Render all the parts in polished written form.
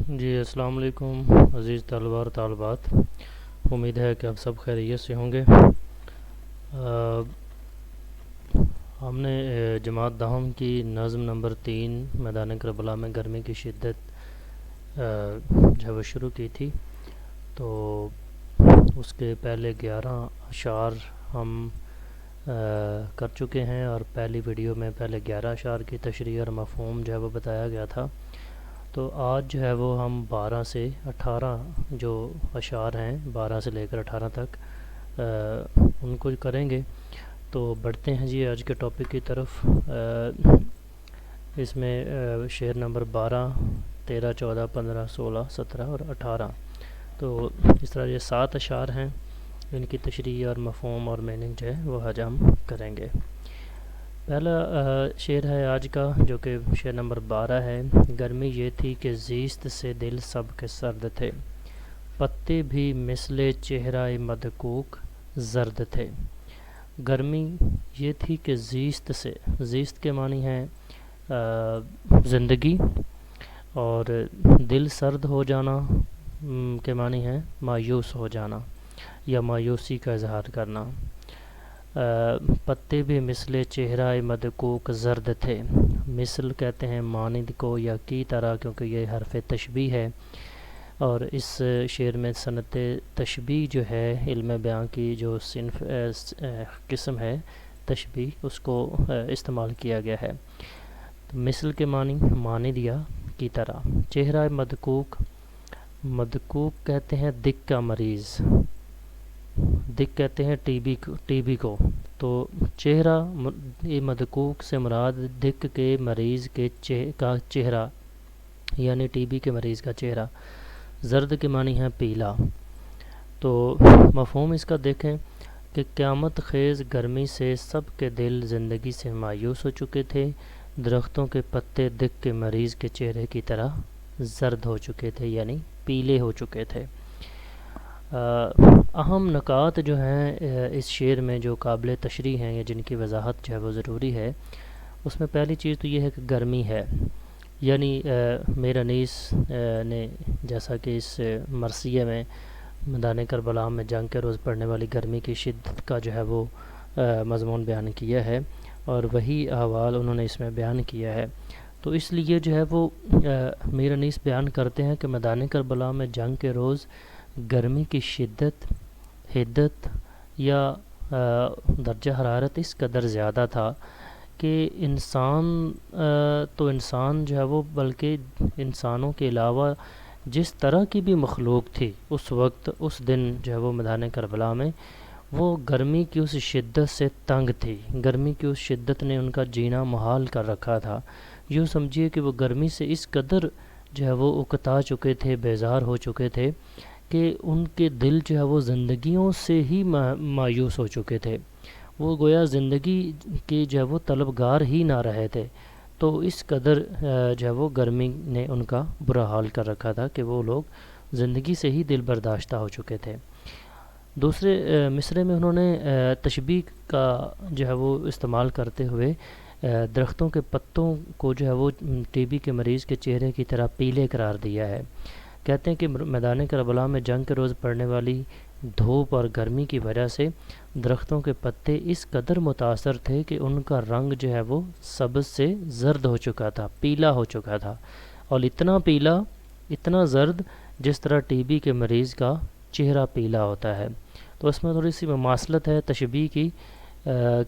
جی السلام علیکم عزیز طلباء اور طالبات، امید ہے کہ آپ سب خیریت سے ہوں گے۔ آ، ہم نے جماعت دہم کی نظم نمبر 3 میدان کربلا میں گرمی کی شدت جو ہے وہ شروع کی تھی، تو اس کے پہلے 11 اشعار ہم کر چکے ہیں، اور پہلی ویڈیو میں پہلے 11 اشعار کی تشریح اور مفہوم جو ہے وہ بتایا گیا تھا۔ تو آج جو ہے وہ ہم 12 سے 18 جو اشعار ہیں 12 سے لے کر 18 تک ان کو کریں گے۔ تو بڑھتے ہیں جی آج کے ٹاپک کی طرف۔ اس میں شعر نمبر 12، 13، 14، 15، 16، 17 اور 18، تو اس طرح یہ 7 اشعار ہیں، ان کی تشریح اور مفہوم اور میننگ جو ہے وہ آج ہم کریں گے۔ پہلا شعر ہے آج کا، جو کہ شعر نمبر 12 ہے۔ گرمی یہ تھی کہ زیست سے دل سب کے سرد تھے، پتے بھی مثل چہرہ مدکوک زرد تھے۔ گرمی یہ تھی کہ زیست کے معنی ہیں زندگی، اور دل سرد ہو جانا کے معنی ہیں مایوس ہو جانا یا مایوسی کا اظہار کرنا۔ پتے بھی مثل چہرہ مدکوک زرد تھے، مثل کہتے ہیں مانند کو یا کی طرح، کیونکہ یہ حرف تشبیہ ہے، اور اس شعر میں صنعت تشبیہ جو ہے علم بیان کی جو صنف قسم ہے تشبیہ، اس کو استعمال کیا گیا ہے۔ مثل کے معنی مانند یا کی طرح۔ چہرہ مدکوک کہتے ہیں دق کا مریض، دق کہتے ہیں ٹی بی کو، تو چہرہ مدکوک سے مراد دق کے مریض کا چہرہ، یعنی ٹی بی کے مریض کا چہرہ۔ زرد کے معنی ہے پیلا۔ تو مفہوم اس کا دیکھیں کہ قیامت خیز گرمی سے سب کے دل زندگی سے مایوس ہو چکے تھے، درختوں کے پتے دق کے مریض کے چہرے کی طرح زرد ہو چکے تھے، یعنی پیلے ہو چکے تھے۔ اہم نکات جو ہیں اس شعر میں جو قابل تشریح ہیں یا جن کی وضاحت جو ہے وہ ضروری ہے، اس میں پہلی چیز تو یہ ہے کہ گرمی ہے، یعنی میر انیس نے جیسا کہ اس مرثیے میں میدان کربلا میں جنگ کے روز پڑنے والی گرمی کی شدت کا جو ہے وہ مضمون بیان کیا ہے، اور وہی احوال انہوں نے اس میں بیان کیا ہے۔ تو اس لیے جو ہے وہ میر انیس بیان کرتے ہیں کہ میدان کربلا میں جنگ کے روز گرمی کی شدت، حدت یا درجہ حرارت اس قدر زیادہ تھا کہ انسان جو ہے وہ، بلکہ انسانوں کے علاوہ جس طرح کی بھی مخلوق تھی اس وقت، اس دن جو ہے وہ میدان کربلا میں، وہ گرمی کی اس شدت سے تنگ تھی۔ گرمی کی اس شدت نے ان کا جینا محال کر رکھا تھا۔ یوں سمجھیے کہ وہ گرمی سے اس قدر جو ہے وہ اکتا چکے تھے، بیزار ہو چکے تھے کہ ان کے دل جو ہے وہ زندگیوں سے ہی مایوس ہو چکے تھے، وہ گویا زندگی کے جو ہے وہ طلبگار ہی نہ رہے تھے۔ تو اس قدر جو ہے وہ گرمی نے ان کا برا حال کر رکھا تھا کہ وہ لوگ زندگی سے ہی دل برداشتہ ہو چکے تھے۔ دوسرے مصرعے میں انہوں نے تشبیہ کا جو ہے وہ استعمال کرتے ہوئے درختوں کے پتوں کو جو ہے وہ ٹی بی کے مریض کے چہرے کی طرح پیلے قرار دیا ہے۔ کہتے ہیں کہ میدان کربلا میں جنگ کے روز پڑنے والی دھوپ اور گرمی کی وجہ سے درختوں کے پتے اس قدر متاثر تھے کہ ان کا رنگ جو ہے وہ سبز سے زرد ہو چکا تھا، پیلا ہو چکا تھا، اور اتنا پیلا، اتنا زرد جس طرح ٹی بی کے مریض کا چہرہ پیلا ہوتا ہے۔ تو اس میں تھوڑی سی مماثلت ہے تشبیہ کی،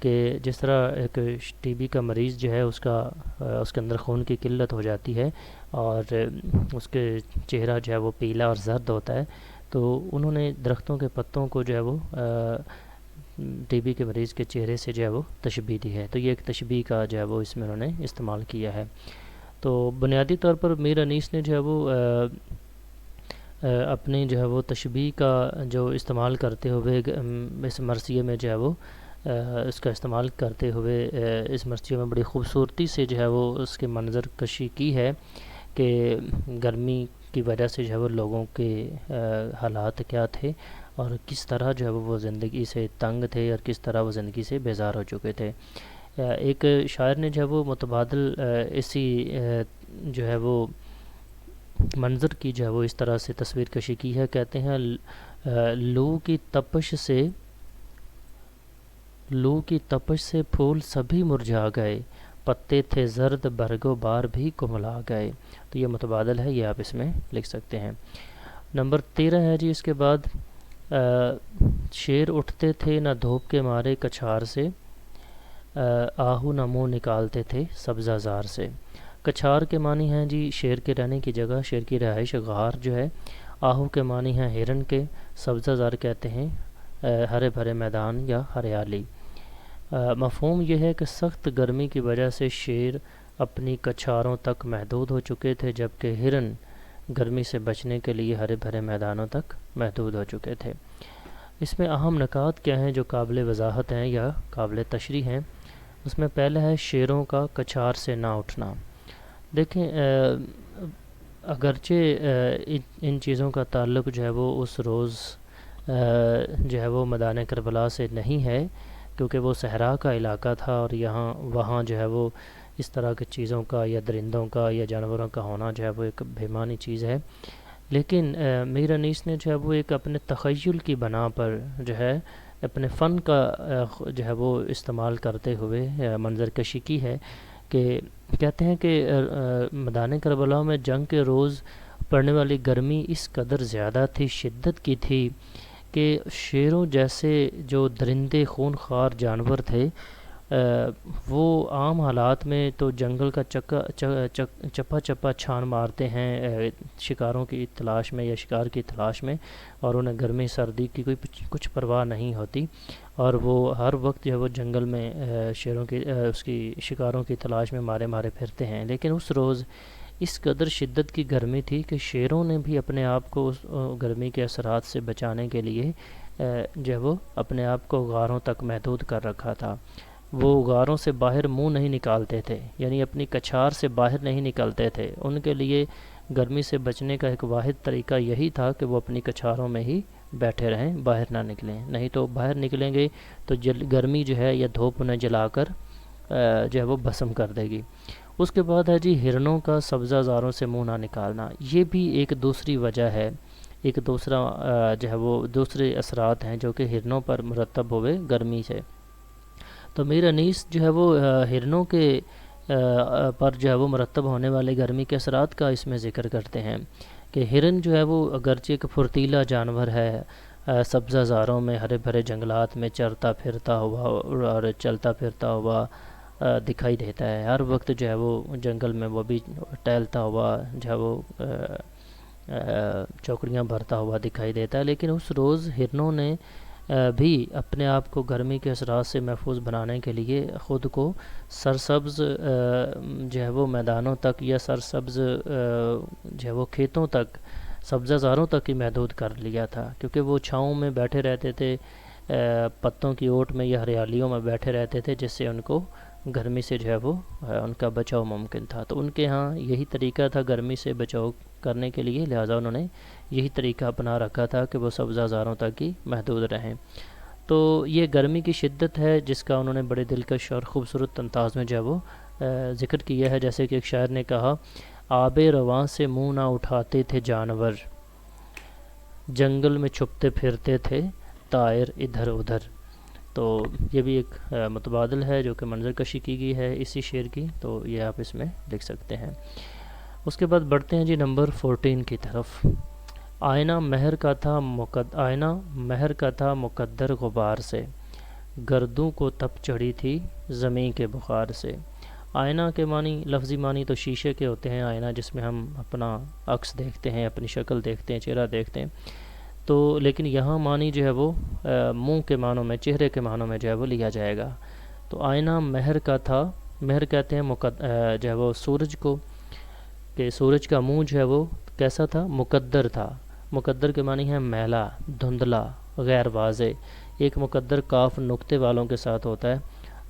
کہ جس طرح ایک ٹی بی کا مریض جو ہے اس کے اندر خون کی قلت ہو جاتی ہے اور اس کے چہرہ جو ہے وہ پیلا اور زرد ہوتا ہے، تو انہوں نے درختوں کے پتوں کو جو ہے وہ ٹی بی کے مریض کے چہرے سے جو ہے وہ تشبیہ دی ہے۔ تو یہ ایک تشبیہ کا جو ہے وہ اس میں انہوں نے استعمال کیا ہے۔ تو بنیادی طور پر میر انیس نے جو ہے وہ اپنی جو ہے وہ تشبیہ کا جو استعمال کرتے ہوئے اس مرثیے میں جو ہے وہ اس کا استعمال کرتے ہوئے اس مرثیے میں بڑی خوبصورتی سے جو ہے وہ اس کے منظر کشی کی ہے کہ گرمی کی وجہ سے جو ہے وہ لوگوں کے حالات کیا تھے، اور کس طرح جو ہے وہ زندگی سے تنگ تھے، اور کس طرح وہ زندگی سے بیزار ہو چکے تھے۔ ایک شاعر نے جو ہے وہ متبادل اسی جو ہے وہ منظر کی جو ہے وہ اس طرح سے تصویر کشی کی ہے. کہتے ہیں لو کی تپش سے پھول سبھی مرجھا گئے، پتے تھے زرد برگ و بار بھی کملا گئے. تو یہ متبادل ہے، یہ آپ اس میں لکھ سکتے ہیں. نمبر 13 ہے جی. اس کے بعد شیر اٹھتے تھے نہ دھوپ کے مارے کچھار سے، آہو نہ منہ نکالتے تھے سبزہ زار سے. کچھار کے معنی ہیں جی شیر کے رہنے کی جگہ، شیر کی رہائش غار جو ہے. آہو کے معنی ہیں ہرن کے. سبزہ زار کہتے ہیں ہرے بھرے میدان یا ہریالی. مفہوم یہ ہے کہ سخت گرمی کی وجہ سے شیر اپنی کچھاروں تک محدود ہو چکے تھے، جبکہ ہرن گرمی سے بچنے کے لیے ہرے بھرے میدانوں تک محدود ہو چکے تھے. اس میں اہم نکات کیا ہیں جو قابل وضاحت ہیں یا قابل تشریح ہیں؟ اس میں پہلا ہے شیروں کا کچھار سے نہ اٹھنا. دیکھیں اگرچہ ان چیزوں کا تعلق جو ہے وہ اس روز جو ہے وہ میدان کربلا سے نہیں ہے، کیونکہ وہ صحرا کا علاقہ تھا اور وہاں جو ہے وہ اس طرح کی چیزوں کا یا درندوں کا یا جانوروں کا ہونا جو ہے وہ ایک بھیمانی چیز ہے. لیکن میر انیس نے جو ہے وہ ایک اپنے تخیل کی بنا پر جو ہے اپنے فن کا جو ہے وہ استعمال کرتے ہوئے منظر کشی کی ہے. کہ کہتے ہیں کہ میدان کربلا میں جنگ کے روز پڑنے والی گرمی اس قدر زیادہ تھی، شدت کی تھی، کہ شیروں جیسے جو درندے خونخوار جانور تھے وہ عام حالات میں تو جنگل کا چپا چپا چھان مارتے ہیں شکاروں کی تلاش میں یا شکار کی تلاش میں، اور انہیں گرمی سردی کی کوئی کچھ پرواہ نہیں ہوتی، اور وہ ہر وقت جو ہے وہ جنگل میں شیروں کی اس کی شکاروں کی تلاش میں مارے پھرتے ہیں. لیکن اس روز اس قدر شدت کی گرمی تھی کہ شیروں نے بھی اپنے آپ کو اس گرمی کے اثرات سے بچانے کے لیے جو ہے وہ اپنے آپ کو غاروں تک محدود کر رکھا تھا. وہ غاروں سے باہر منہ نہیں نکالتے تھے، یعنی اپنی کچھار سے باہر نہیں نکلتے تھے. ان کے لیے گرمی سے بچنے کا ایک واحد طریقہ یہی تھا کہ وہ اپنی کچھاروں میں ہی بیٹھے رہیں، باہر نہ نکلیں. نہیں تو باہر نکلیں گے تو گرمی جو ہے یا دھوپ انہیں جلا کر جو ہے وہ بھسم کر دے گی. اس کے بعد ہے جی ہرنوں کا سبزہ زاروں سے منہ نہ نکالنا. یہ بھی ایک دوسری وجہ ہے، ایک دوسرا جو ہے وہ دوسرے اثرات ہیں جو کہ ہرنوں پر مرتب ہوئے گرمی سے. تو میر انیس جو ہے وہ ہرنوں کے پر جو ہے وہ مرتب ہونے والے گرمی کے اثرات کا اس میں ذکر کرتے ہیں کہ ہرن جو ہے وہ اگرچہ ایک پھرتیلا جانور ہے، سبزہ زاروں میں ہرے بھرے جنگلات میں چرتا پھرتا ہوا اور چلتا پھرتا ہوا دکھائی دیتا ہے. ہر وقت جو ہے وہ جنگل میں وہ بھی ٹہلتا ہوا جو ہے وہ چوکڑیاں بھرتا ہوا دکھائی دیتا ہے. لیکن اس روز ہرنوں نے بھی اپنے آپ کو گرمی کے اثرات سے محفوظ بنانے کے لیے خود کو سرسبز جو ہے وہ میدانوں تک یا سرسبز جو ہے وہ کھیتوں تک، سبزہ زاروں تک ہی محدود کر لیا تھا، کیونکہ وہ چھاؤں میں بیٹھے رہتے تھے، پتوں کی اوٹ میں یا ہریالیوں میں بیٹھے رہتے تھے، جس سے ان کو گرمی سے جو ہے وہ ان کا بچاؤ ممکن تھا. تو ان کے ہاں یہی طریقہ تھا گرمی سے بچاؤ کرنے کے لیے، لہٰذا انہوں نے یہی طریقہ اپنا رکھا تھا کہ وہ سبزہ زاروں تک ہی محدود رہیں. تو یہ گرمی کی شدت ہے جس کا انہوں نے بڑے دلکش اور خوبصورت انداز میں جو ہے وہ ذکر کیا ہے. جیسے کہ ایک شاعر نے کہا، آب رواں سے منہ نہ اٹھاتے تھے جانور، جنگل میں چھپتے پھرتے تھے طائر ادھر ادھر. تو یہ بھی ایک متبادل ہے جو کہ منظر کشی کی گئی ہے اسی شعر کی، تو یہ آپ اس میں لکھ سکتے ہیں. اس کے بعد بڑھتے ہیں جی نمبر 14 کی طرف. آئینہ مہر کا تھا مقدر غبار سے، گردوں کو تپ چڑھی تھی زمیں کے بخار سے. آئینہ کے معنی لفظی معنی تو شیشے کے ہوتے ہیں، آئینہ جس میں ہم اپنا عکس دیکھتے ہیں، اپنی شکل دیکھتے ہیں، چہرہ دیکھتے ہیں. تو لیکن یہاں معنی جو ہے وہ منہ کے معنوں میں، چہرے کے معنوں میں جو ہے وہ لیا جائے گا. تو آئینہ مہر کا تھا، مہر کہتے ہیں جو ہے وہ سورج کو، کہ سورج کا منہ جو ہے وہ کیسا تھا؟ مقدر تھا. مقدر کے معنی ہے میلا، دھندلا، غیر واضح. ایک مقدر کاف نقطے والوں کے ساتھ ہوتا ہے،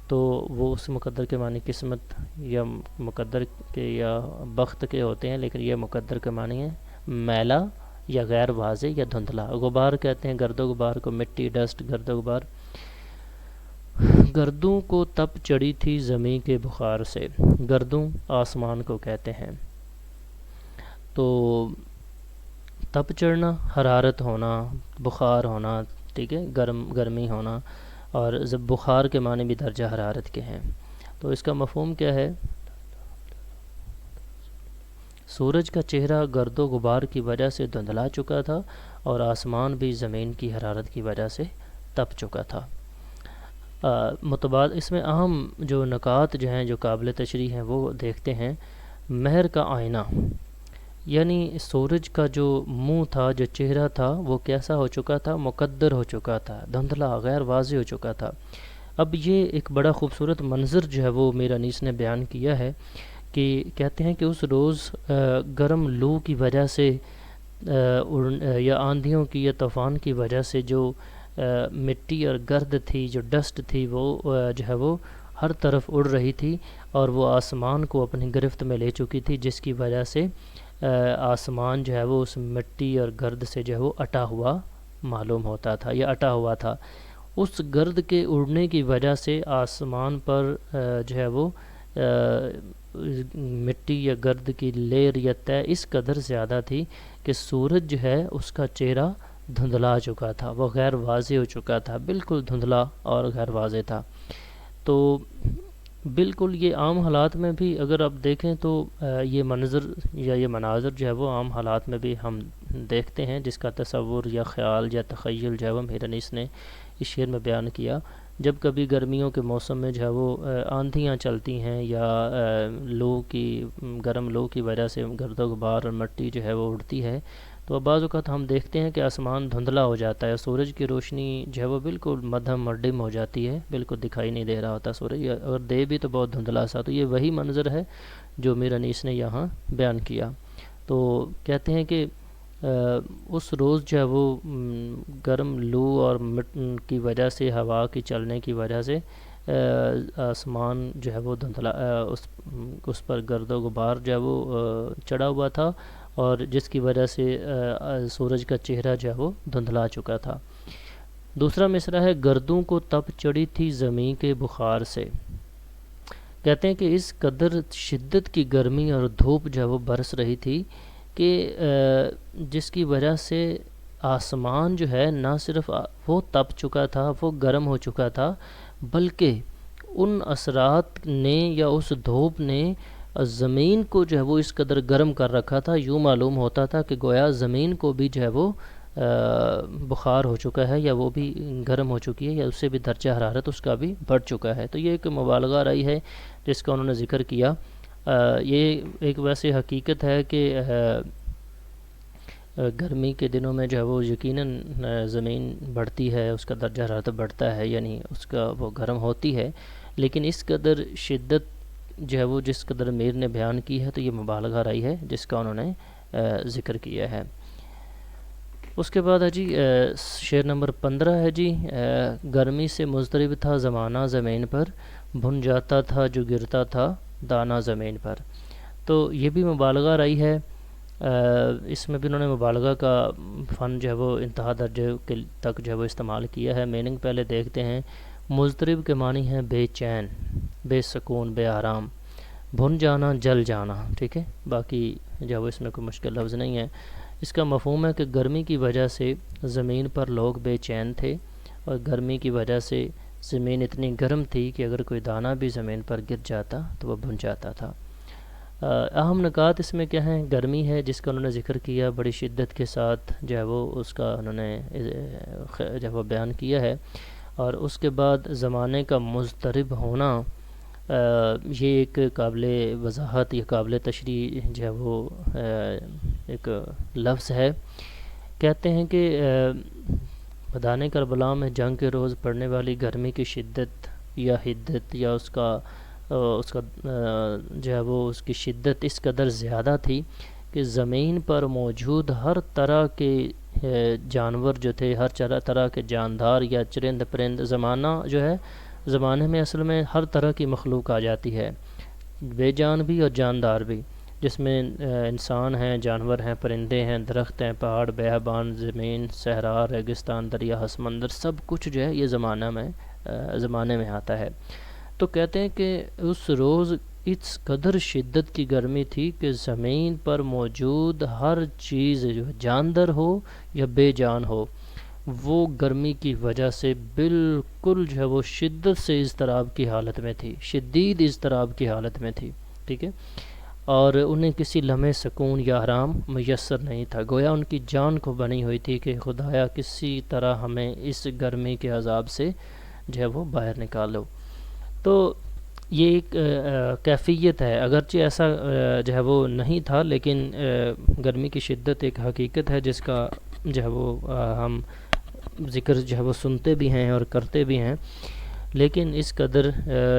تو وہ اس مقدر کے معنی قسمت یا مقدر کے یا بخت کے ہوتے ہیں، لیکن یہ مقدر کے معنی ہے میلا یا غیر واضح یا دھندلا. غبار کہتے ہیں گرد و غبار کو، مٹی، ڈسٹ، گرد و غبار. گردوں کو تپ چڑھی تھی زمیں کے بخار سے. گردوں آسمان کو کہتے ہیں. تو تپ چڑھنا، حرارت ہونا، بخار ہونا، ٹھیک ہے، گرمی ہونا، اور بخار کے معنی بھی درجہ حرارت کے ہیں۔ تو اس کا مفہوم کیا ہے؟ سورج کا چہرہ گرد و غبار کی وجہ سے دھندلا چکا تھا اور آسمان بھی زمین کی حرارت کی وجہ سے تپ چکا تھا۔ اس میں اہم جو نکات جو ہیں، جو قابل تشریح ہیں، وہ دیکھتے ہیں۔ مہر کا آئینہ، یعنی سورج کا جو منہ تھا، جو چہرہ تھا، وہ کیسا ہو چکا تھا؟ مقدر ہو چکا تھا، دھندلا، غیر واضح ہو چکا تھا۔ اب یہ ایک بڑا خوبصورت منظر جو ہے وہ میر انیس نے بیان کیا ہے کہ کہتے ہیں کہ اس روز گرم لو کی وجہ سے یا آندھیوں کی یا طوفان کی وجہ سے جو مٹی اور گرد تھی، جو ڈسٹ تھی، وہ جو ہے وہ ہر طرف اڑ رہی تھی اور وہ آسمان کو اپنی گرفت میں لے چکی تھی، جس کی وجہ سے آسمان جو ہے وہ اس مٹی اور گرد سے جو ہے وہ اٹا ہوا معلوم ہوتا تھا یا اٹا ہوا تھا۔ اس گرد کے اڑنے کی وجہ سے آسمان پر جو ہے وہ مٹی یا گرد کی لیر یا طے اس قدر زیادہ تھی کہ سورج جو ہے اس کا چہرہ دھندلا چکا تھا، وہ غیر واضح ہو چکا تھا، بالکل دھندلا اور غیر واضح تھا۔ تو بالکل یہ عام حالات میں بھی اگر آپ دیکھیں تو یہ منظر یا یہ مناظر جو ہے وہ عام حالات میں بھی ہم دیکھتے ہیں، جس کا تصور یا خیال یا تخیل جو ہے وہ میر انیس نے اس شعر میں بیان کیا۔ جب کبھی گرمیوں کے موسم میں جو ہے وہ آندھیاں چلتی ہیں یا گرم لو کی وجہ سے گرد و غبار اور مٹی جو ہے وہ اڑتی ہے، تو بعض اوقات ہم دیکھتے ہیں کہ آسمان دھندلا ہو جاتا ہے، سورج کی روشنی جو ہے وہ بالکل مدھم اور ڈم ہو جاتی ہے، بالکل دکھائی نہیں دے رہا ہوتا سورج، اور دے بھی تو بہت دھندلا سا۔ تو یہ وہی منظر ہے جو میر انیس نے یہاں بیان کیا۔ تو کہتے ہیں کہ اس روز جو ہے وہ گرم لو اور کی وجہ سے، ہوا کی چلنے کی وجہ سے آسمان جو ہے وہ دھندلا، اس پر گرد و غبار جو ہے وہ چڑھا ہوا تھا اور جس کی وجہ سے سورج کا چہرہ جو ہے وہ دھندلا چکا تھا۔ دوسرا مصرع ہے، گردوں کو تپ چڑھی تھی زمین کے بخار سے۔ کہتے ہیں کہ اس قدر شدت کی گرمی اور دھوپ جو ہے وہ برس رہی تھی کہ جس کی وجہ سے آسمان جو ہے نہ صرف وہ تپ چکا تھا، وہ گرم ہو چکا تھا، بلکہ ان اثرات نے یا اس دھوپ نے زمین کو جو ہے وہ اس قدر گرم کر رکھا تھا، یوں معلوم ہوتا تھا کہ گویا زمین کو بھی جو ہے وہ بخار ہو چکا ہے یا وہ بھی گرم ہو چکی ہے یا اس سے بھی درجہ حرارت اس کا بھی بڑھ چکا ہے۔ تو یہ ایک مبالغہ رہی ہے جس کا انہوں نے ذکر کیا۔ یہ ایک ویسے حقیقت ہے کہ گرمی کے دنوں میں جو ہے وہ یقیناً زمین بڑھتی ہے، اس کا درجہ حرارت بڑھتا ہے، یعنی اس کا وہ گرم ہوتی ہے، لیکن اس قدر شدت جو ہے وہ جس قدر میر نے بیان کی ہے تو یہ مبالغہ رہی ہے جس کا انہوں نے ذکر کیا ہے۔ اس کے بعد ہے جی شعر نمبر 15 ہے جی، گرمی سے مضطرب تھا زمانہ زمین پر، بھن جاتا تھا جو گرتا تھا دانہ زمین پر۔ تو یہ بھی مبالغہ رہی ہے، اس میں بھی انہوں نے مبالغہ کا فن جو ہے وہ انتہا درجے تک جو ہے وہ استعمال کیا ہے۔ میننگ پہلے دیکھتے ہیں۔ مضطرب کے معنی ہیں بے چین، بے سکون، بے آرام۔ بھن جانا، جل جانا، ٹھیک ہے، باقی جو ہے وہ اس میں کوئی مشکل لفظ نہیں ہے۔ اس کا مفہوم ہے کہ گرمی کی وجہ سے زمین پر لوگ بے چین تھے اور گرمی کی وجہ سے زمین اتنی گرم تھی کہ اگر کوئی دانہ بھی زمین پر گر جاتا تو وہ بھن جاتا تھا۔ اہم نکات اس میں کیا ہیں؟ گرمی ہے جس کا انہوں نے ذکر کیا، بڑی شدت کے ساتھ جو ہے وہ اس کا انہوں نے جو ہے وہ بیان کیا ہے، اور اس کے بعد زمانے کا مضطرب ہونا، یہ ایک قابل وضاحت یا قابل تشریح جو ہے وہ ایک لفظ ہے۔ کہتے ہیں کہ میدان کربلا میں جنگ کے روز پڑنے والی گرمی کی شدت یا حدت یا اس کا جو ہے وہ اس کی شدت اس قدر زیادہ تھی کہ زمین پر موجود ہر طرح کے جانور جو تھے، ہر طرح کے جاندار یا چرند پرند، زمانے میں اصل میں ہر طرح کی مخلوق آ جاتی ہے، بے جان بھی اور جاندار بھی، جس میں انسان ہیں، جانور ہیں، پرندے ہیں، درخت ہیں، پہاڑ، بیابان، زمین، صحرا، ریگستان، دریا، سمندر، سب کچھ جو ہے یہ زمانے میں آتا ہے۔ تو کہتے ہیں کہ اس روز اس قدر شدت کی گرمی تھی کہ زمین پر موجود ہر چیز جو جاندار ہو یا بے جان ہو وہ گرمی کی وجہ سے بالکل جو ہے وہ شدت سے اضطراب کی حالت میں تھی، شدید اضطراب کی حالت میں تھی، ٹھیک ہے، اور انہیں کسی لمحے سکون یا آرام میسر نہیں تھا، گویا ان کی جان کو بنی ہوئی تھی کہ خدایا کسی طرح ہمیں اس گرمی کے عذاب سے جو ہے وہ باہر نکالو۔ تو یہ ایک کیفیت ہے، اگرچہ ایسا جو ہے وہ نہیں تھا، لیکن گرمی کی شدت ایک حقیقت ہے جس کا جو ہے وہ ہم ذکر جو ہے وہ سنتے بھی ہیں اور کرتے بھی ہیں، لیکن اس قدر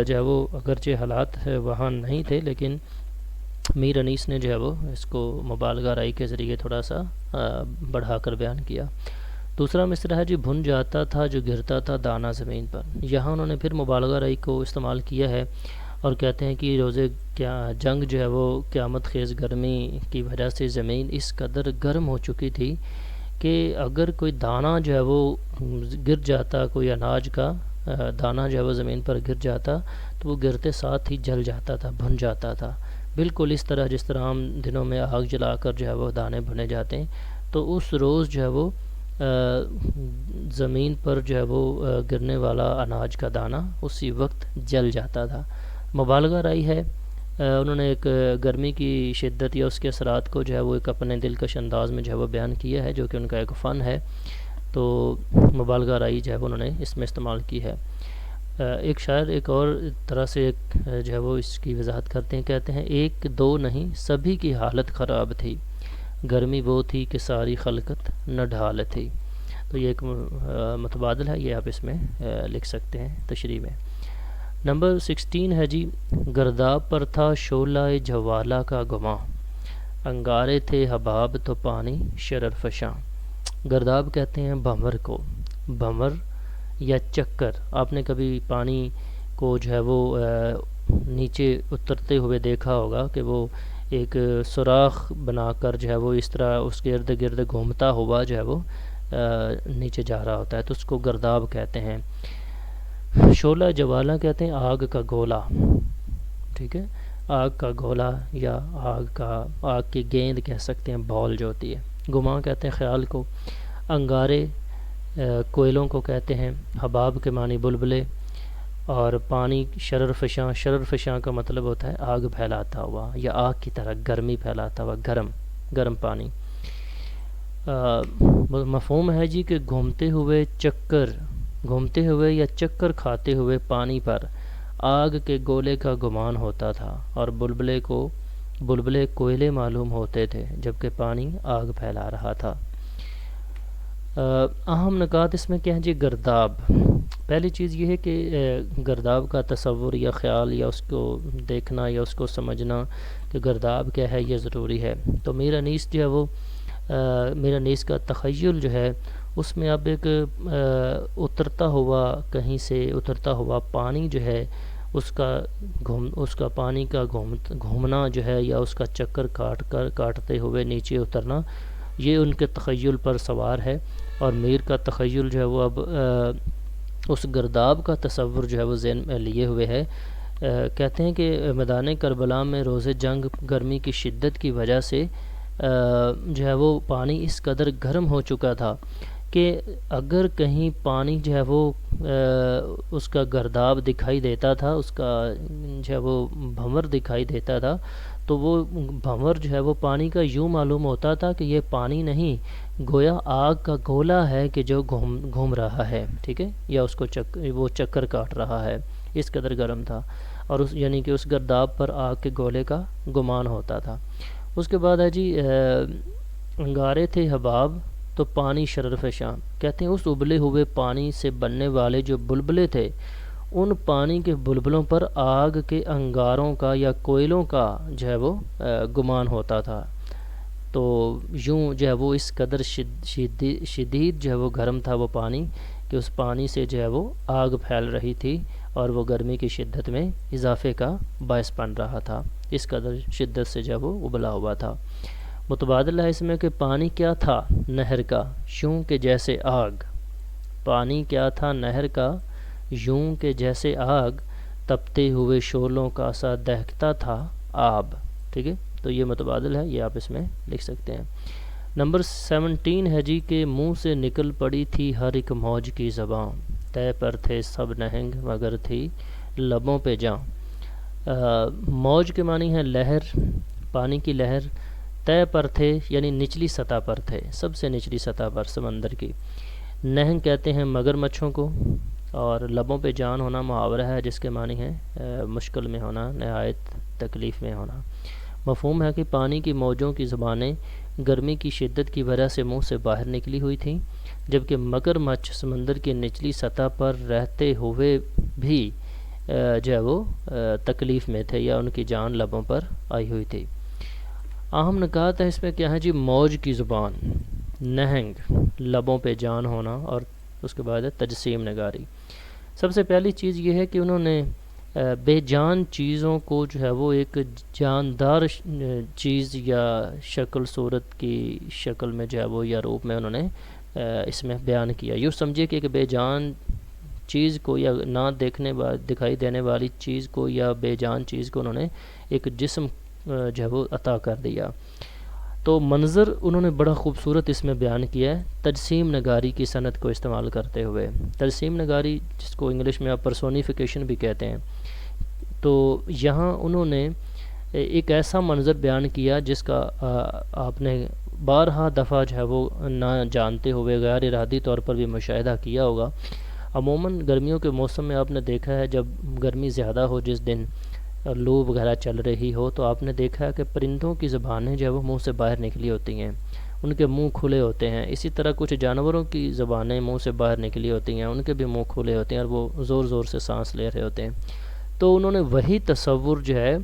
جو ہے وہ اگرچہ حالات وہاں نہیں تھے، لیکن میر انیس نے جو ہے وہ اس کو مبالغہ رائی کے ذریعے تھوڑا سا بڑھا کر بیان کیا۔ دوسرا مصرع ہے جی، بھن جاتا تھا جو گرتا تھا دانہ زمین پر۔ یہاں انہوں نے پھر مبالغہ رائی کو استعمال کیا ہے اور کہتے ہیں کہ روزے جنگ جو ہے وہ قیامت خیز گرمی کی وجہ سے زمین اس قدر گرم ہو چکی تھی کہ اگر کوئی دانہ جو ہے وہ گر جاتا، کوئی اناج کا دانہ جو ہے وہ زمین پر گر جاتا تو وہ گرتے ساتھ ہی جل جاتا تھا، بھن جاتا تھا، بالکل اس طرح جس طرح عام دنوں میں آگ جلا کر جو ہے وہ دانے بھنے جاتے ہیں۔ تو اس روز جو ہے وہ زمین پر جو ہے وہ گرنے والا اناج کا دانہ اسی وقت جل جاتا تھا۔ مبالغہ رائی ہے، انہوں نے ایک گرمی کی شدت یا اس کے اثرات کو جو ہے وہ ایک اپنے دلکش انداز میں جو ہے وہ بیان کیا ہے، جو کہ ان کا ایک فن ہے، تو مبالغہ رائی جو ہے وہ انہوں نے اس میں استعمال کی ہے۔ ایک شاعر ایک اور طرح سے ایک جو ہے وہ اس کی وضاحت کرتے ہیں، کہتے ہیں ایک دو نہیں سبھی کی حالت خراب تھی، گرمی وہ تھی کہ ساری خلقت نہ ڈھال تھی۔ تو یہ ایک متبادل ہے، یہ آپ اس میں لکھ سکتے ہیں تشریح میں۔ نمبر 16 ہے جی، گرداب پر تھا شعلہ جوالہ کا گماں، انگارے تھے حباب تو پانی شرر فشاں۔ گرداب کہتے ہیں بھنور کو، بھنور یا چکر، آپ نے کبھی پانی کو جو ہے وہ نیچے اترتے ہوئے دیکھا ہوگا کہ وہ ایک سوراخ بنا کر جو ہے وہ اس طرح اس کے ارد گرد گھومتا ہوا جو ہے وہ نیچے جا رہا ہوتا ہے، تو اس کو گرداب کہتے ہیں۔ شعلہ جوالہ کہتے ہیں آگ کا گولا، ٹھیک ہے، آگ کا گولا یا آگ کی گیند کہہ سکتے ہیں، بال جو ہوتی ہے۔ گماں کہتے ہیں خیال کو، انگارے کوئلوں کو کہتے ہیں، حباب کے معنی بلبلے، اور پانی شرر فشاں، شرر فشاں کا مطلب ہوتا ہے آگ پھیلاتا ہوا یا آگ کی طرح گرمی پھیلاتا ہوا، گرم پانی۔ مفہوم ہے جی کہ گھومتے ہوئے یا چکر کھاتے ہوئے پانی پر آگ کے گولے کا گمان ہوتا تھا، اور بلبلے کوئلے معلوم ہوتے تھے جبکہ پانی آگ پھیلا رہا تھا۔ اہم نکات اس میں کیا ہیں جی؟ گرداب، پہلی چیز یہ ہے کہ گرداب کا تصور یا خیال یا اس کو دیکھنا یا اس کو سمجھنا کہ گرداب کیا ہے یہ ضروری ہے۔ تو میر انیس جو ہے وہ میر انیس کا تخیل جو ہے اس میں اب ایک کہیں سے اترتا ہوا پانی جو ہے اس کا پانی کا گھومنا جو ہے یا اس کا چکر کاٹتے ہوئے نیچے اترنا، یہ ان کے تخیل پر سوار ہے، اور میر کا تخیل جو ہے وہ اب اس گرداب کا تصور جو ہے وہ ذہن میں لیے ہوئے ہے۔ کہتے ہیں کہ میدان کربلا میں روز جنگ گرمی کی شدت کی وجہ سے جو ہے وہ پانی اس قدر گرم ہو چکا تھا کہ اگر کہیں پانی جو ہے وہ اس کا گرداب دکھائی دیتا تھا، اس کا جو ہے وہ بھنور دکھائی دیتا تھا، تو وہ بھنور جو ہے وہ پانی کا یوں معلوم ہوتا تھا کہ یہ پانی نہیں، گویا آگ کا گولا ہے کہ جو گھوم رہا ہے، ٹھیک ہے، یا اس کو وہ چکر کاٹ رہا ہے، اس قدر گرم تھا، اور یعنی کہ اس گرداب پر آگ کے گولے کا گمان ہوتا تھا۔ اس کے بعد ہے جی انگارے تھے حباب تو پانی شرر فشاں، کہتے ہیں اس ابلے ہوئے پانی سے بننے والے جو بلبلے تھے، ان پانی کے بلبلوں پر آگ کے انگاروں کا یا کوئلوں کا جو ہے وہ گمان ہوتا تھا۔ تو یوں جو ہے وہ اس قدر شدید جو ہے وہ گرم تھا وہ پانی کہ اس پانی سے جو ہے وہ آگ پھیل رہی تھی، اور وہ گرمی کی شدت میں اضافے کا باعث بن رہا تھا، اس قدر شدت سے جو ہے وہ ابلا ہوا تھا۔ متبادل ہے اس میں کہ پانی کیا تھا نہر کا یوں کہ جیسے آگ، پانی کیا تھا نہر کا یوں کہ جیسے آگ، تپتے ہوئے شعلوں کا سا دہکتا تھا آب. ٹھیک ہے، تو یہ متبادل ہے، یہ آپ اس میں لکھ سکتے ہیں. نمبر 17 ہے جی کہ منہ سے نکل پڑی تھی ہر ایک موج کی زبان، طے پر تھے سب نہنگ مگر تھی لبوں پہ جاں. موج کے معنی ہے لہر، پانی کی لہر. طے پر تھے یعنی نچلی سطح پر تھے، سب سے نچلی سطح پر سمندر کی. نہنگ کہتے ہیں مگر مچھوں کو، اور لبوں پہ جان ہونا محاورہ ہے جس کے معنی ہے مشکل میں ہونا، نہایت تکلیف میں ہونا. مفہوم ہے کہ پانی کی موجوں کی زبانیں گرمی کی شدت کی وجہ سے منہ سے باہر نکلی ہوئی تھیں، جبکہ مگر مچھ سمندر کی نچلی سطح پر رہتے ہوئے بھی جو ہے وہ تکلیف میں تھے، یا ان کی جان لبوں پر آئی ہوئی تھی. اہم نکات ہے اس میں کیا ہے جی؟ موج کی زبان، نہنگ، لبوں پہ جان ہونا، اور اس کے بعد ہے تجسیم نگاری. سب سے پہلی چیز یہ ہے کہ انہوں نے بے جان چیزوں کو جو ہے وہ ایک جاندار چیز یا شکل صورت کی شکل میں جو ہے وہ یا روپ میں انہوں نے اس میں بیان کیا. یوں سمجھے کہ ایک بے جان چیز کو یا نہ دکھائی دینے والی چیز کو یا بے جان چیز کو انہوں نے ایک جسم جو ہے وہ عطا کر دیا. تو منظر انہوں نے بڑا خوبصورت اس میں بیان کیا ہے تجسیم نگاری کی صنعت کو استعمال کرتے ہوئے. تجسیم نگاری جس کو انگلش میں آپ پرسونیفیکیشن بھی کہتے ہیں. تو یہاں انہوں نے ایک ایسا منظر بیان کیا جس کا آپ نے بارہا دفعہ جو ہے وہ نہ جانتے ہوئے غیر ارادی طور پر بھی مشاہدہ کیا ہوگا. عموماً گرمیوں کے موسم میں آپ نے دیکھا ہے جب گرمی زیادہ ہو، جس دن لو وغیرہ چل رہی ہو، تو آپ نے دیکھا ہے کہ پرندوں کی زبانیں جو ہے وہ منہ سے باہر نکلی ہوتی ہیں، ان کے منہ کھلے ہوتے ہیں. اسی طرح کچھ جانوروں کی زبانیں منہ سے باہر نکلی ہوتی ہیں، ان کے بھی منہ کھلے ہوتے ہیں اور وہ زور زور سے سانس لے رہے ہوتے ہیں. تو انہوں نے وہی تصور جو ہے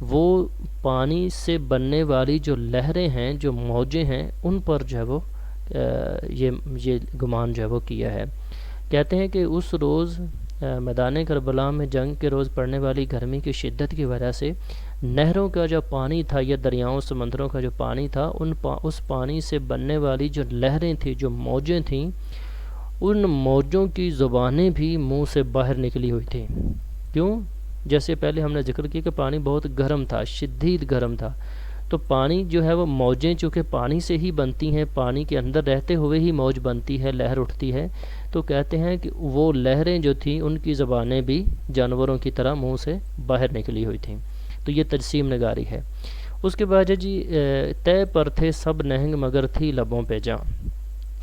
وہ پانی سے بننے والی جو لہریں ہیں، جو موجیں ہیں، ان پر جو ہے وہ یہ گمان جو ہے وہ کیا ہے. کہتے ہیں کہ اس روز میدان کربلا میں جنگ کے روز پڑنے والی گرمی کی شدت کی وجہ سے نہروں کا جو پانی تھا یا دریاؤں سمندروں کا جو پانی تھا، اس پانی سے بننے والی جو لہریں تھیں، جو موجیں تھیں، ان موجوں کی زبانیں بھی منہ سے باہر نکلی ہوئی تھیں. کیوں؟ جیسے پہلے ہم نے ذکر کیا کہ پانی بہت گرم تھا، شدید گرم تھا. تو پانی جو ہے وہ موجیں چونکہ پانی سے ہی بنتی ہیں، پانی کے اندر رہتے ہوئے ہی موج بنتی ہے، لہر اٹھتی ہے. تو کہتے ہیں کہ وہ لہریں جو تھیں ان کی زبانیں بھی جانوروں کی طرح منہ سے باہر نکلی ہوئی تھیں. تو یہ تجسیم نگاری ہے. اس کے بعد جی طے پر تھے سب نہنگ مگر تھی لبوں پہ جاں.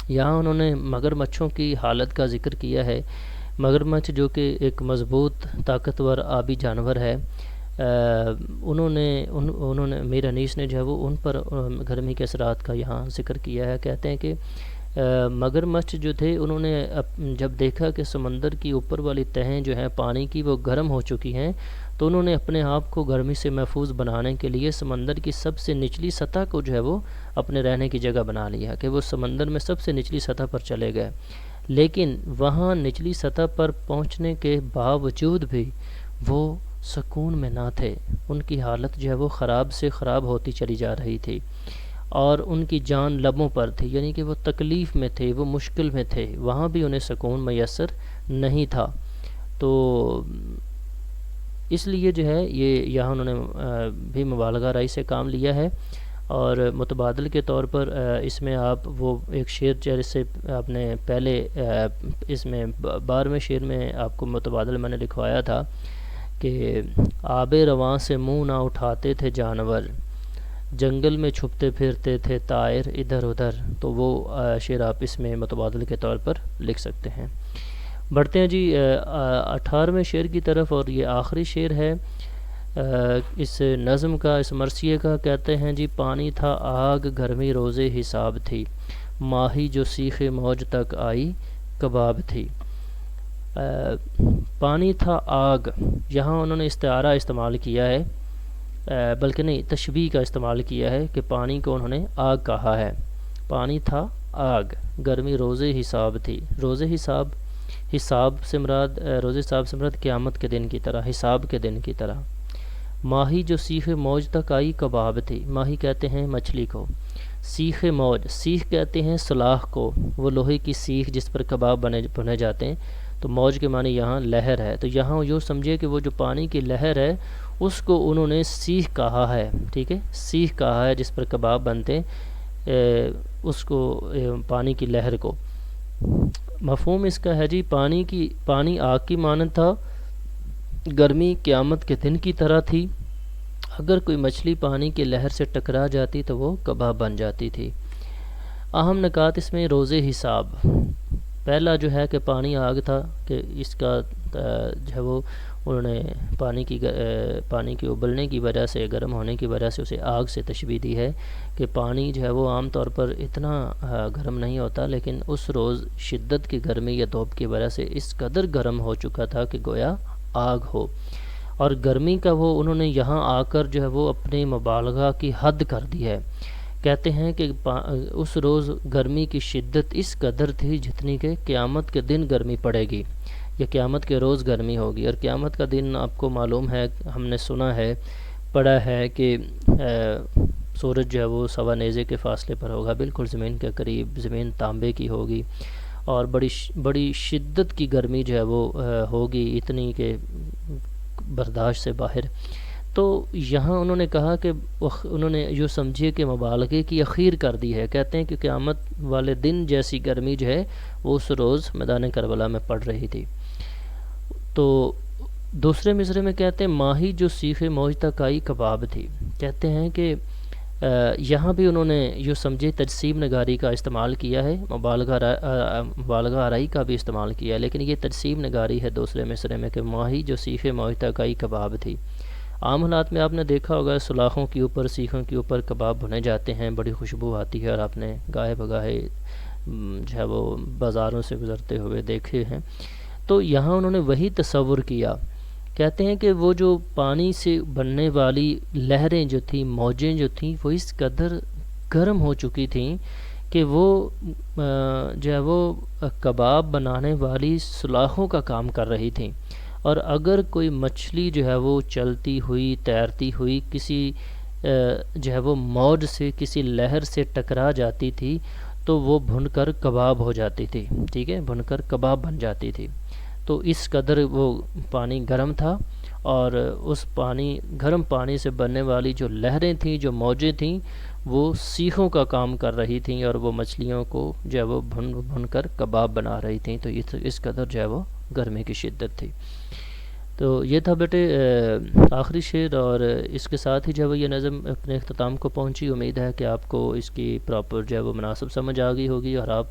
یہاں انہوں نے مگر مچھوں کی حالت کا ذکر کیا ہے. مگر مچھ جو کہ ایک مضبوط طاقتور آبی جانور ہے، انہوں نے میر انیس نے جو ہے وہ ان پر گرمی کے اثرات کا یہاں ذکر کیا ہے. کہتے ہیں کہ مگر مچھ جو تھے انہوں نے جب دیکھا کہ سمندر کی اوپر والی تہیں جو ہیں پانی کی وہ گرم ہو چکی ہیں، تو انہوں نے اپنے آپ کو گرمی سے محفوظ بنانے کے لیے سمندر کی سب سے نچلی سطح کو جو ہے وہ اپنے رہنے کی جگہ بنا لیا کہ وہ سمندر میں سب سے نچلی سطح پر چلے گئے. لیکن وہاں نچلی سطح پر پہنچنے کے باوجود بھی وہ سکون میں نہ تھے. ان کی حالت جو ہے وہ خراب سے خراب ہوتی چلی جا رہی تھی اور ان کی جان لبوں پر تھی، یعنی کہ وہ تکلیف میں تھے، وہ مشکل میں تھے، وہاں بھی انہیں سکون میسر نہیں تھا. تو اس لیے جو ہے یہ یہاں انہوں نے بھی مبالغہ رائی سے کام لیا ہے. اور متبادل کے طور پر اس میں آپ وہ ایک شعر جیسے آپ نے پہلے اس میں 12ویں شعر میں آپ کو متبادل میں نے لکھوایا تھا کہ آب رواں سے منہ نہ اٹھاتے تھے جانور، جنگل میں چھپتے پھرتے تھے طائر ادھر ادھر. تو وہ شعر آپ اس میں متبادل کے طور پر لکھ سکتے ہیں. بڑھتے ہیں جی 18ویں شعر کی طرف، اور یہ آخری شعر ہے اس نظم کا، اس مرثیے کا. کہتے ہیں جی پانی تھا آگ گرمی روزے حساب تھی، ماہی جو سیخ موج تک آئی کباب تھی. پانی تھا آگ، یہاں انہوں نے استعارہ استعمال کیا ہے، بلکہ نہیں تشبیہ کا استعمال کیا ہے کہ پانی کو انہوں نے آگ کہا ہے. پانی تھا آگ، گرمی روزے حساب تھی. روزے حساب سے مراد روزے حساب سے مراد قیامت کے دن کی طرح، حساب کے دن کی طرح. ماہی جو سیخ موج تک آئی کباب تھی. ماہی کہتے ہیں مچھلی کو، سیخ موج، سیخ کہتے ہیں سلاخ کو، وہ لوہے کی سیخ جس پر کباب بنے جاتے ہیں. تو موج کے معنی یہاں لہر ہے، تو یہاں یوں سمجھیے کہ وہ جو پانی کی لہر ہے اس کو انہوں نے سیخ کہا ہے، ٹھیک ہے، سیخ کہا ہے جس پر کباب بنتے، اس کو پانی کی لہر کو۔ مفہوم اس کا ہے جی، پانی آگ کی مانند تھا، گرمی قیامت کے دن کی طرح تھی، اگر کوئی مچھلی پانی کی لہر سے ٹکرا جاتی تو وہ کباب بن جاتی تھی۔ اہم نکات اس میں روز حساب، پہلا جو ہے کہ پانی آگ تھا، کہ اس کا جو ہے وہ انہوں نے پانی کی ابلنے کی وجہ سے، گرم ہونے کی وجہ سے اسے آگ سے تشبیہ دی ہے کہ پانی جو ہے وہ عام طور پر اتنا گرم نہیں ہوتا، لیکن اس روز شدت کی گرمی یا دھوپ کی وجہ سے اس قدر گرم ہو چکا تھا کہ گویا آگ ہو، اور گرمی کا وہ انہوں نے یہاں آ کر جو ہے وہ اپنی مبالغہ کی حد کر دی ہے۔ کہتے ہیں کہ اس روز گرمی کی شدت اس قدر تھی جتنی کہ قیامت کے دن گرمی پڑے گی یا قیامت کے روز گرمی ہوگی، اور قیامت کا دن آپ کو معلوم ہے، ہم نے سنا ہے، پڑھا ہے کہ سورج جو ہے وہ سوا نیزے کے فاصلے پر ہوگا، بالکل زمین کے قریب، زمین تانبے کی ہوگی، اور بڑی شدت کی گرمی جو ہے وہ ہوگی، اتنی کہ برداشت سے باہر۔ تو یہاں انہوں نے کہا کہ انہوں نے یوں سمجھیے کہ مبالغے کی اخیر کر دی ہے، کہتے ہیں کہ قیامت والے دن جیسی گرمی جو ہے وہ اس روز میدان کربلا میں پڑ رہی تھی۔ تو دوسرے مصرعے میں کہتے ہیں ماہی جو سیخ موج تک آئی کباب تھی، کہتے ہیں کہ یہاں بھی انہوں نے یوں سمجھے تجسیم نگاری کا استعمال کیا ہے، مبالغہ آرائی کا بھی استعمال کیا ہے، لیکن یہ تجسیم نگاری ہے دوسرے مصرعے میں کہ ماہی جو سیخ موج تک آئی کباب تھی۔ عام حالات میں آپ نے دیکھا ہوگا سلاخوں کے اوپر، سیخوں کے اوپر کباب بھنے جاتے ہیں، بڑی خوشبو آتی ہے، اور آپ نے گاہے بگاہے جو ہے وہ بازاروں سے گزرتے ہوئے دیکھے ہیں۔ تو یہاں انہوں نے وہی تصور کیا، کہتے ہیں کہ وہ جو پانی سے بننے والی لہریں جو تھیں، موجیں جو تھیں، وہ اس قدر گرم ہو چکی تھیں کہ وہ جو ہے وہ کباب بنانے والی سلاخوں کا کام کر رہی تھیں، اور اگر کوئی مچھلی جو ہے وہ چلتی ہوئی، تیرتی ہوئی کسی جو ہے وہ موج سے، کسی لہر سے ٹکرا جاتی تھی تو وہ بھن کر کباب ہو جاتی تھی، ٹھیک ہے، بھن کر کباب بن جاتی تھی۔ تو اس قدر وہ پانی گرم تھا، اور اس گرم پانی سے بننے والی جو لہریں تھیں، جو موجیں تھیں، وہ سیخوں کا کام کر رہی تھیں، اور وہ مچھلیوں کو جو ہے وہ بھن کر کباب بنا رہی تھیں۔ تو اس قدر جو ہے وہ گرمی کی شدت تھی۔ تو یہ تھا بیٹے آخری شعر، اور اس کے ساتھ ہی جو ہے یہ نظم اپنے اختتام کو پہنچی۔ امید ہے کہ آپ کو اس کی پراپر جو ہے وہ مناسب سمجھ آ گئی ہوگی، اور آپ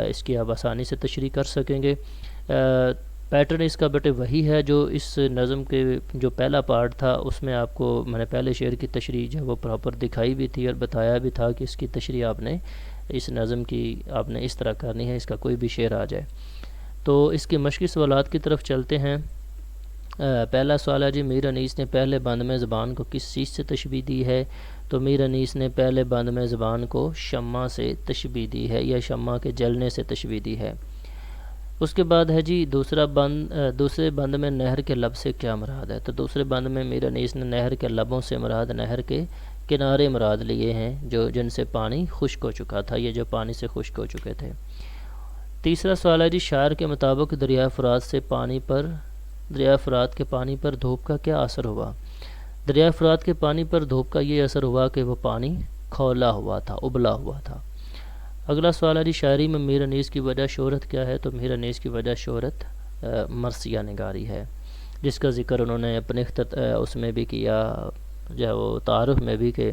اس کی آپ آسانی سے تشریح کر سکیں گے۔ پیٹرن اس کا بیٹے وہی ہے جو اس نظم کے جو پہلا پارٹ تھا اس میں آپ کو میں نے پہلے شعر کی تشریح جو ہے وہ پراپر دکھائی بھی تھی، اور بتایا بھی تھا کہ اس کی تشریح آپ نے اس نظم کی آپ نے اس طرح کرنی ہے، اس کا کوئی بھی شعر آ جائے۔ تو اس کے مشقی سوالات کی طرف چلتے ہیں۔ پہلا سوال ہے جی، میر انیس نے پہلے بند میں زبان کو کس چیز سے تشبیہ دی ہے؟ تو میر انیس نے پہلے بند میں زبان کو شمع سے تشبیہ دی ہے، یا شمع کے جلنے سے تشبیہ دی ہے۔ اس کے بعد ہے جی دوسرے بند میں نہر کے لب سے کیا مراد ہے؟ تو دوسرے بند میں میر انیس نے نہر کے لبوں سے مراد نہر کے کنارے مراد لیے ہیں، جن سے پانی خشک ہو چکا تھا، یہ جو پانی سے خشک ہو چکے تھے۔ تیسرا سوال ہے جی، شاعر کے مطابق دریائے فرات کے پانی پر دھوپ کا کیا اثر ہوا؟ دریائے فرات کے پانی پر دھوپ کا یہ اثر ہوا کہ وہ پانی کھولا ہوا تھا، ابلا ہوا تھا۔ اگلا سوال ہے جی، شاعری میں میر انیس کی وجہ شہرت کیا ہے؟ تو میر انیس کی وجہ شہرت مرثیہ نگاری ہے، جس کا ذکر انہوں نے اپنے اس میں بھی کیا، جو ہے وہ تعارف میں بھی، کہ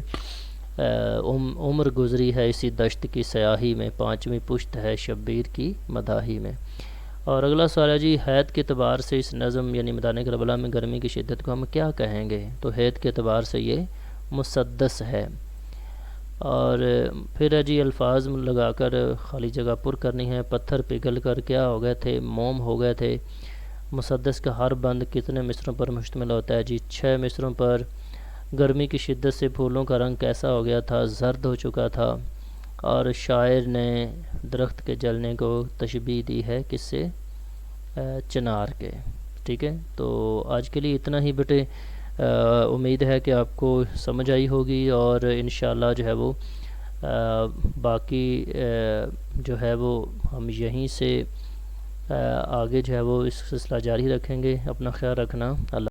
عمر گزری ہے اسی دشت کی سیاہی میں، پانچویں پشت ہے شبیر کی مداحی میں۔ اور اگلا سوال ہے جی، حید کے اعتبار سے اس نظم یعنی میدان کربلا میں گرمی کی شدت کو ہم کیا کہیں گے؟ تو حید کے اعتبار سے یہ مسدس ہے۔ اور پھر ہے جی، الفاظ لگا کر خالی جگہ پر کرنی ہے۔ پتھر پگھل کر کیا ہو گئے تھے؟ موم ہو گئے تھے۔ مسدس کا ہر بند کتنے مصروں پر مشتمل ہوتا ہے؟ جی 6 مصروں پر۔ گرمی کی شدت سے پھولوں کا رنگ کیسا ہو گیا تھا؟ زرد ہو چکا تھا۔ اور شاعر نے درخت کے جلنے کو تشبیہ دی ہے کس سے؟ چنار کے، ٹھیک ہے۔ تو آج کے لیے اتنا ہی بیٹے، امید ہے کہ آپ کو سمجھ آئی ہوگی، اور انشاءاللہ جو ہے وہ باقی جو ہے وہ ہم یہیں سے آگے جو ہے وہ اس سلسلہ جاری رکھیں گے. اپنا خیال رکھنا. اللہ